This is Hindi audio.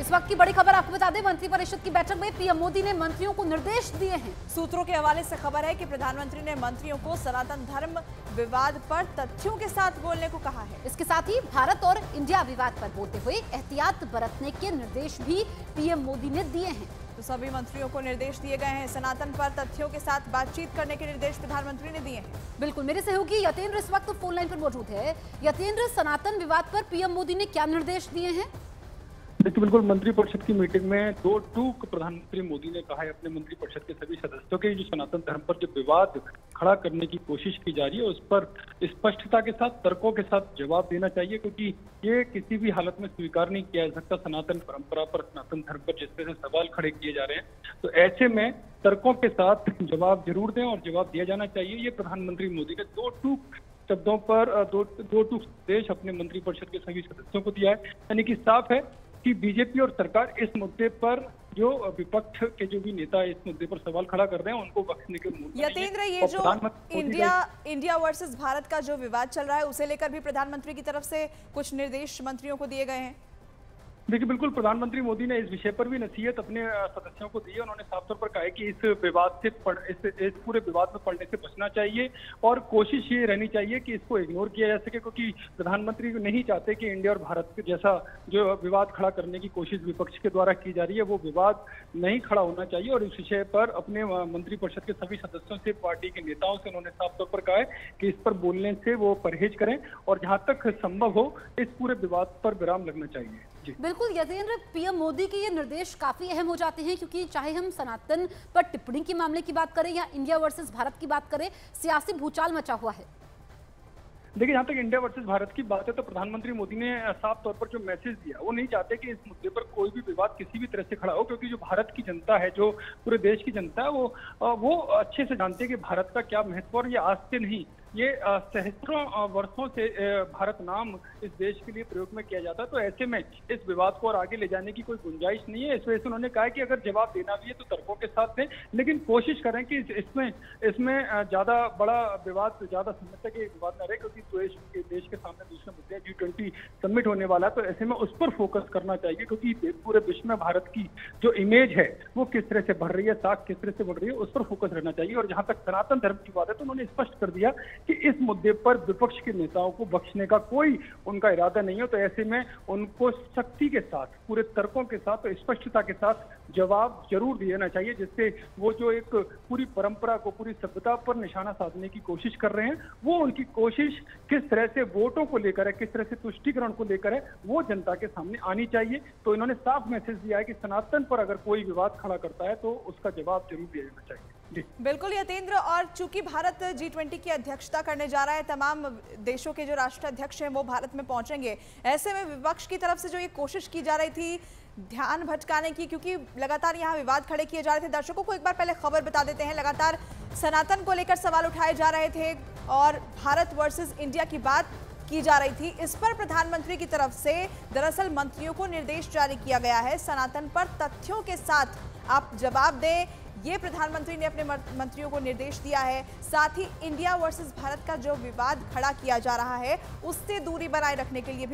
इस वक्त की बड़ी खबर आपको बता दें, मंत्रिपरिषद की बैठक में पीएम मोदी ने मंत्रियों को निर्देश दिए हैं। सूत्रों के हवाले से खबर है कि प्रधानमंत्री ने मंत्रियों को सनातन धर्म विवाद पर तथ्यों के साथ बोलने को कहा है। इसके साथ ही भारत और इंडिया विवाद पर बोलते हुए एहतियात बरतने के निर्देश भी पीएम मोदी ने दिए हैं। तो सभी मंत्रियों को निर्देश दिए गए हैं। सनातन पर तथ्यों के साथ बातचीत करने के निर्देश प्रधानमंत्री ने दिए हैं। बिल्कुल, मेरे सहयोगी यतेंद्र इस वक्त फोन लाइन पर मौजूद है। यतेंद्र, सनातन विवाद पर पीएम मोदी ने क्या निर्देश दिए हैं? देखिए, बिल्कुल मंत्रिपरिषद की मीटिंग में दो टूक प्रधानमंत्री मोदी ने कहा है अपने मंत्रिपरिषद के सभी सदस्यों के जो सनातन धर्म पर जो विवाद खड़ा करने की कोशिश की जा रही है उस पर स्पष्टता के साथ, तर्कों के साथ जवाब देना चाहिए, क्योंकि ये किसी भी हालत में स्वीकार नहीं किया जा सकता। सनातन परंपरा पर, सनातन धर्म पर जिस तरह से सवाल खड़े किए जा रहे हैं, तो ऐसे में तर्कों के साथ जवाब जरूर दें और जवाब दिया जाना चाहिए। ये प्रधानमंत्री मोदी ने दो टूक शब्दों पर दो टूक संदेश अपने मंत्रिपरिषद के सभी सदस्यों को दिया है। यानी कि साफ है कि बीजेपी और सरकार इस मुद्दे पर जो विपक्ष के जो भी नेता इस मुद्दे पर सवाल खड़ा कर रहे हैं उनको बख्शने के मूड में यतेंद्र, ये जो इंडिया वर्सेस भारत का जो विवाद चल रहा है उसे लेकर भी प्रधानमंत्री की तरफ से कुछ निर्देश मंत्रियों को दिए गए हैं। देखिए, बिल्कुल प्रधानमंत्री मोदी ने इस विषय पर भी नसीहत अपने सदस्यों को दी है। उन्होंने साफ तौर पर कहा है कि इस विवाद से इस पूरे विवाद में पड़ने से बचना चाहिए और कोशिश ये रहनी चाहिए कि इसको इग्नोर किया जा सके, क्योंकि प्रधानमंत्री नहीं चाहते कि इंडिया और भारत के जैसा जो विवाद खड़ा करने की कोशिश विपक्ष के द्वारा की जा रही है वो विवाद नहीं खड़ा होना चाहिए। और इस विषय पर अपने मंत्रिपरिषद के सभी सदस्यों से, पार्टी के नेताओं से उन्होंने साफ तौर पर कहा है कि इस पर बोलने से वो परहेज करें और जहां तक संभव हो इस पूरे विवाद पर विराम लगना चाहिए। बिल्कुल यतेंद्र, पीएम मोदी के ये निर्देश काफी अहम हो जाते हैं, क्योंकि चाहे हम सनातन पर टिप्पणी के मामले की बात करें या इंडिया वर्सेस भारत की बात करें, सियासी भूचाल मचा हुआ है। देखिए, जहाँ तक इंडिया वर्सेस भारत की बात है तो प्रधानमंत्री मोदी ने साफ तौर पर जो मैसेज दिया, वो नहीं चाहते कि इस मुद्दे पर कोई भी विवाद किसी भी तरह से खड़ा हो, क्योंकि जो भारत की जनता है, जो पूरे देश की जनता है, वो अच्छे से जानती है कि भारत का क्या महत्व। और ये आज से नहीं, ये सहस्त्रों वर्षों से भारत नाम इस देश के लिए प्रयोग में किया जाता है। तो ऐसे में इस विवाद को और आगे ले जाने की कोई गुंजाइश नहीं है। इस वजह से उन्होंने कहा कि अगर जवाब देना भी है तो तर्कों के साथ दें, लेकिन कोशिश करें कि इसमें ज्यादा बड़ा विवाद, ज्यादा समय तक ये विवाद न रहे, क्योंकि देश के सामने दूसरे मुद्दे G20 समिट होने वाला है। तो ऐसे में उस पर फोकस करना चाहिए, क्योंकि पूरे विश्व में भारत की जो इमेज है वो किस तरह से बढ़ रही है, साख किस तरह से बढ़ रही है, उस पर फोकस रहना चाहिए। और जहां तक सनातन धर्म की बात है तो उन्होंने स्पष्ट कर दिया कि इस मुद्दे पर विपक्ष के नेताओं को बख्शने का कोई उनका इरादा नहीं है। तो ऐसे में उनको सख्ती के साथ, पूरे तर्कों के साथ, तो स्पष्टता के साथ जवाब जरूर देना चाहिए, जिससे वो जो एक पूरी परंपरा को, पूरी सभ्यता पर निशाना साधने की कोशिश कर रहे हैं, वो उनकी कोशिश किस तरह से वोटों को लेकर है, किस तरह से तुष्टीकरण को लेकर है, वो जनता के सामने आनी चाहिए। तो इन्होंने साफ मैसेज दिया है कि सनातन पर अगर कोई विवाद खड़ा करता है तो उसका जवाब जरूर दिया जाना चाहिए। बिल्कुल यतेंद्र, और चूंकि भारत G20 की अध्यक्षता करने जा रहा है, तमाम देशों के जो राष्ट्राध्यक्ष हैं वो भारत में पहुंचेंगे। ऐसे में विपक्ष की तरफ से जो ये कोशिश की जा रही थी ध्यान भटकाने की, क्योंकि लगातार यहाँ विवाद खड़े किए जा रहे थे। दर्शकों को एक बार पहले खबर बता देते हैं। लगातार सनातन को लेकर सवाल उठाए जा रहे थे और भारत वर्सेस इंडिया की बात की जा रही थी। इस पर प्रधानमंत्री की तरफ से दरअसल मंत्रियों को निर्देश जारी किया गया है, सनातन पर तथ्यों के साथ आप जवाब दें, ये प्रधानमंत्री ने अपने मंत्रियों को निर्देश दिया है। साथ ही इंडिया वर्सेस भारत का जो विवाद खड़ा किया जा रहा है उससे दूरी बनाए रखने के लिए भी